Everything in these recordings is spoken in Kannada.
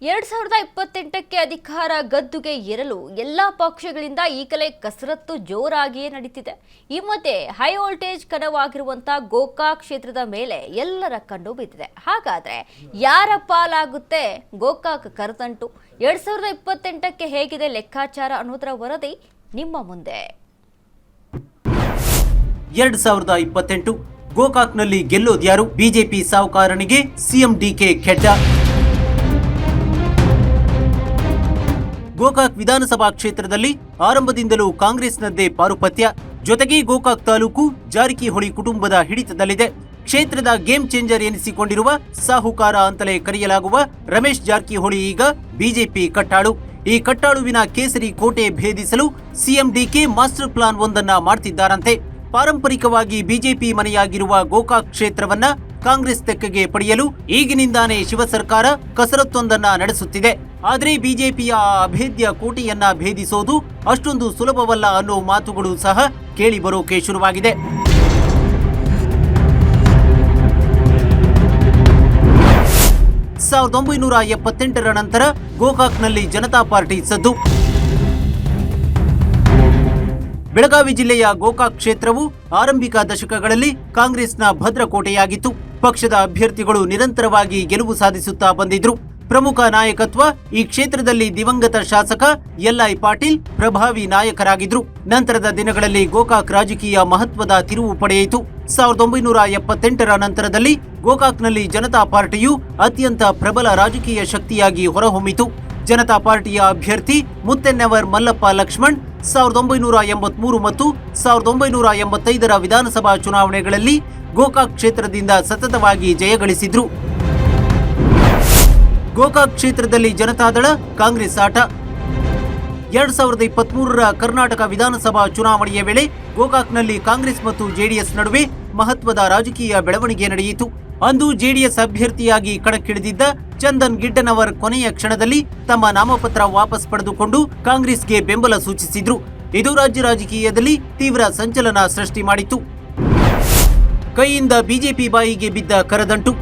2028ಕ್ಕೆ ಅಧಿಕಾರ ಗದ್ದುಗೆ ಏರಲು ಎಲ್ಲಾ ಪಕ್ಷಗಳಿಂದ ಈಗಲೇ ಕಸರತ್ತು ಜೋರಾಗಿಯೇ ನಡೀತಿದೆ. ಈ ಮಧ್ಯೆ ಹೈ ವೋಲ್ಟೇಜ್ ಕಣವಾಗಿರುವಂತಹ ಗೋಕಾಕ್ ಕ್ಷೇತ್ರದ ಮೇಲೆ ಎಲ್ಲರ ಕಣ್ಣು ಬಿದ್ದಿದೆ. ಹಾಗಾದ್ರೆ ಯಾರ ಪಾಲಾಗುತ್ತೆ ಗೋಕಾಕ್ ಕರದಂಟು? 2028ಕ್ಕೆ ಹೇಗಿದೆ ಲೆಕ್ಕಾಚಾರ ಅನ್ನೋದರ ವರದಿ ನಿಮ್ಮ ಮುಂದೆ. 2028 ಗೋಕಾಕ್ನಲ್ಲಿ ಗೆಲ್ಲೋದ್ಯಾರು? ಬಿಜೆಪಿ ಸಾಹುಕಾರನಿಗೆ ಸಿಎಂ ಡಿಕೆ ಖೆಡ್ಡ. ಗೋಕಾಕ್ ವಿಧಾನಸಭಾ ಕ್ಷೇತ್ರದಲ್ಲಿ ಆರಂಭದಿಂದಲೂ ಕಾಂಗ್ರೆಸ್ನದ್ದೇ ಪಾರುಪತ್ಯ. ಜೊತೆಗೆ ಗೋಕಾಕ್ ತಾಲೂಕು ಜಾರಕಿಹೊಳಿ ಕುಟುಂಬದ ಹಿಡಿತದಲ್ಲಿದೆ. ಕ್ಷೇತ್ರದ ಗೇಮ್ ಚೇಂಜರ್ ಎನಿಸಿಕೊಂಡಿರುವ ಸಾಹುಕಾರ ಅಂತಲೇ ಕರೆಯಲಾಗುವ ರಮೇಶ್ ಜಾರಕಿಹೊಳಿ ಈಗ ಬಿಜೆಪಿ ಕಟ್ಟಾಳು. ಈ ಕಟ್ಟಾಳುವಿನ ಕೇಸರಿ ಕೋಟೆ ಭೇದಿಸಲು ಸಿಎಂ ಡಿಕೆ ಮಾಸ್ಟರ್ ಪ್ಲಾನ್ ಒಂದನ್ನ ಮಾಡ್ತಿದ್ದಾರಂತೆ. ಪಾರಂಪರಿಕವಾಗಿ ಬಿಜೆಪಿ ಮನೆಯಾಗಿರುವ ಗೋಕಾಕ್ ಕ್ಷೇತ್ರವನ್ನ ಕಾಂಗ್ರೆಸ್ ತೆಕ್ಕೆಗೆ ಪಡೆಯಲು ಈಗಿನಿಂದಾನೇ ಶಿವ ಸರ್ಕಾರ ಕಸರತ್ತೊಂದನ್ನ ನಡೆಸುತ್ತಿದೆ. ಆದರೆ ಬಿಜೆಪಿಯ ಅಭೇದ್ಯ ಕೋಟೆಯನ್ನ ಭೇದಿಸೋದು ಅಷ್ಟೊಂದು ಸುಲಭವಲ್ಲ ಅನ್ನೋ ಮಾತುಗಳು ಸಹ ಕೇಳಿ ಬರೋಕೆ ಶುರುವಾಗಿದೆ. ಸಾವಿರದ 1978ರ ನಂತರ ಗೋಕಾಕ್ನಲ್ಲಿ ಜನತಾ ಪಾರ್ಟಿ ಸದ್ದು. ಬೆಳಗಾವಿ ಜಿಲ್ಲೆಯ ಗೋಕಾಕ್ ಕ್ಷೇತ್ರವು ಆರಂಭಿಕ ದಶಕಗಳಲ್ಲಿ ಕಾಂಗ್ರೆಸ್ನ ಭದ್ರಕೋಟೆಯಾಗಿತ್ತು. ಪಕ್ಷದ ಅಭ್ಯರ್ಥಿಗಳು ನಿರಂತರವಾಗಿ ಗೆಲುವು ಸಾಧಿಸುತ್ತಾ ಬಂದಿದ್ರು. ಪ್ರಮುಖ ನಾಯಕತ್ವ ಈ ಕ್ಷೇತ್ರದಲ್ಲಿ ದಿವಂಗತ ಶಾಸಕ ಎಲ್.ಐ. ಪಾಟೀಲ್ ಪ್ರಭಾವಿ ನಾಯಕರಾಗಿದ್ರು. ನಂತರದ ದಿನಗಳಲ್ಲಿ ಗೋಕಾಕ್ ರಾಜಕೀಯ ಮಹತ್ವದ ತಿರುವು ಪಡೆಯಿತು. 1978ರ ನಂತರದಲ್ಲಿ ಗೋಕಾಕ್ನಲ್ಲಿ ಜನತಾ ಪಾರ್ಟಿಯು ಅತ್ಯಂತ ಪ್ರಬಲ ರಾಜಕೀಯ ಶಕ್ತಿಯಾಗಿ ಹೊರಹೊಮ್ಮಿತು. ಜನತಾ ಪಾರ್ಟಿಯ ಅಭ್ಯರ್ಥಿ ಮುತ್ತೆನ್ನವರ್ ಮಲ್ಲಪ್ಪ ಲಕ್ಷ್ಮಣ್ 1983 ಮತ್ತು 1985ರ ವಿಧಾನಸಭಾ ಚುನಾವಣೆಗಳಲ್ಲಿ ಗೋಕಾಕ್ ಕ್ಷೇತ್ರದಿಂದ ಸತತವಾಗಿ ಜಯಗಳಿಸಿದ್ರು. ಗೋಕಾಕ್ ಕ್ಷೇತ್ರದಲ್ಲಿ ಜನತಾದಳ ಕಾಂಗ್ರೆಸ್ ಆಟ. 2023ರ ಕರ್ನಾಟಕ ವಿಧಾನಸಭಾ ಚುನಾವಣೆಯ ವೇಳೆ ಗೋಕಾಕ್ನಲ್ಲಿ ಕಾಂಗ್ರೆಸ್ ಮತ್ತು ಜೆಡಿಎಸ್ ನಡುವೆ ಮಹತ್ವದ ರಾಜಕೀಯ ಬೆಳವಣಿಗೆ ನಡೆಯಿತು. ಅಂದು ಜೆಡಿಎಸ್ ಅಭ್ಯರ್ಥಿಯಾಗಿ ಕಣಕ್ಕಿಳಿದಿದ್ದ ಚಂದನ್ ಗಿಡ್ಡನವರ್ ಕೊನೆಯ ಕ್ಷಣದಲ್ಲಿ ತಮ್ಮ ನಾಮಪತ್ರ ವಾಪಸ್ ಪಡೆದುಕೊಂಡು ಕಾಂಗ್ರೆಸ್ಗೆ ಬೆಂಬಲ ಸೂಚಿಸಿದ್ರು. ಇದು ರಾಜ್ಯ ರಾಜಕೀಯದಲ್ಲಿ ತೀವ್ರ ಸಂಚಲನ ಸೃಷ್ಟಿ ಮಾಡಿತು. ಕೈಯಿಂದ ಬಿಜೆಪಿ ಬಾಯಿಗೆ ಬಿದ್ದ ಕರದಂಟು.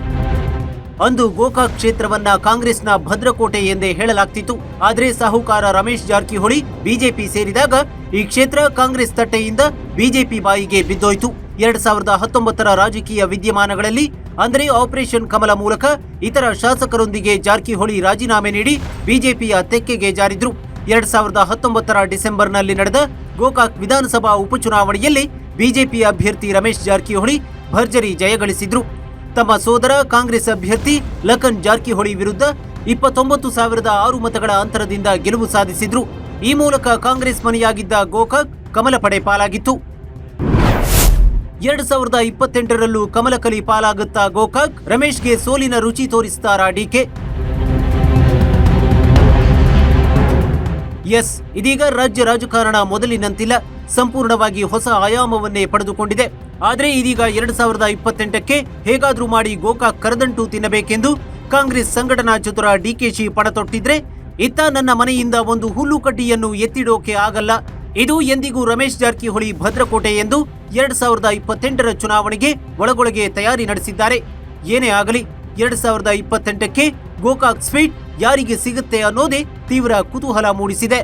ಅಂದು ಗೋಕಾಕ್ ಕ್ಷೇತ್ರವನ್ನ ಕಾಂಗ್ರೆಸ್ನ ಭದ್ರಕೋಟೆ ಎಂದೇ ಹೇಳಲಾಗ್ತಿತ್ತು. ಆದರೆ ಸಾಹುಕಾರ ರಮೇಶ್ ಜಾರಕಿಹೊಳಿ ಬಿಜೆಪಿ ಸೇರಿದಾಗ ಈ ಕ್ಷೇತ್ರ ಕಾಂಗ್ರೆಸ್ ತಟ್ಟೆಯಿಂದ ಬಿಜೆಪಿ ಬಾಯಿಗೆ ಬಿದ್ದೋಯ್ತು. 2019ರ ರಾಜಕೀಯ ವಿದ್ಯಮಾನಗಳಲ್ಲಿ ಅಂದರೆ ಆಪರೇಷನ್ ಕಮಲ ಮೂಲಕ ಇತರ ಶಾಸಕರೊಂದಿಗೆ ಜಾರಕಿಹೊಳಿ ರಾಜೀನಾಮೆ ನೀಡಿ ಬಿಜೆಪಿಯ ತೆಕ್ಕೆಗೆ ಜಾರಿದ್ರು. 2019ರ ಡಿಸೆಂಬರ್ನಲ್ಲಿ ನಡೆದ ಗೋಕಾಕ್ ವಿಧಾನಸಭಾ ಉಪಚುನಾವಣೆಯಲ್ಲಿ ಬಿಜೆಪಿ ಅಭ್ಯರ್ಥಿ ರಮೇಶ್ ಜಾರಕಿಹೊಳಿ ಭರ್ಜರಿ ಜಯಗಳಿಸಿದ್ರು. ತಮ್ಮ ಸೋದರ ಕಾಂಗ್ರೆಸ್ ಅಭ್ಯರ್ಥಿ ಲಖನ್ ಜಾರಕಿಹೊಳಿ ವಿರುದ್ಧ 29,006 ಮತಗಳ ಅಂತರದಿಂದ ಗೆಲುವು ಸಾಧಿಸಿದ್ರು. ಈ ಮೂಲಕ ಕಾಂಗ್ರೆಸ್ ಮನೆಯಾಗಿದ್ದ ಗೋಕಾಕ್ ಕಮಲ ಪಡೆ ಪಾಲಾಗಿತ್ತು. 2028ರಲ್ಲೂ ಕಮಲಕಲಿ ಪಾಲಾಗುತ್ತಾ ಗೋಕಾಕ್? ರಮೇಶ್ಗೆ ಸೋಲಿನ ರುಚಿ ತೋರಿಸ್ತಾರಾ ಡಿಕೆ? ಎಸ್, ಇದೀಗ ರಾಜ್ಯ ರಾಜಕಾರಣ ಮೊದಲಿನಂತಿಲ್ಲ, ಸಂಪೂರ್ಣವಾಗಿ ಹೊಸ ಆಯಾಮವನ್ನೇ ಪಡೆದುಕೊಂಡಿದೆ. ಆದರೆ ಇದೀಗ 2028ಕ್ಕೆ ಹೇಗಾದ್ರೂ ಮಾಡಿ ಗೋಕಾಕ್ ಕರದಂಟು ತಿನ್ನಬೇಕೆಂದು ಕಾಂಗ್ರೆಸ್ ಸಂಘಟನಾ ಚತುರ ಡಿಕೆಶಿ ಪಣತೊಟ್ಟಿದ್ರೆ, ಇತ್ತ ನನ್ನ ಮನೆಯಿಂದ ಒಂದು ಹುಲ್ಲು ಕಡ್ಡಿಯನ್ನು ಎತ್ತಿಡೋಕೆ ಆಗಲ್ಲ, ಇದು ಎಂದಿಗೂ ರಮೇಶ್ ಜಾರಕಿಹೊಳಿ ಭದ್ರಕೋಟೆ ಎಂದು 2028ರ ಚುನಾವಣೆಗೆ ಒಳಗೊಳಗೆ ತಯಾರಿ ನಡೆಸಿದ್ದಾರೆ. ಏನೇ ಆಗಲಿ 2028ಕ್ಕೆ ಗೋಕಾಕ್ ಸ್ವೀಟ್ ಯಾರಿಗೆ ಸಿಗುತ್ತೆ ಅನ್ನೋದೇ ತೀವ್ರ ಕುತೂಹಲ ಮೂಡಿಸಿದೆ.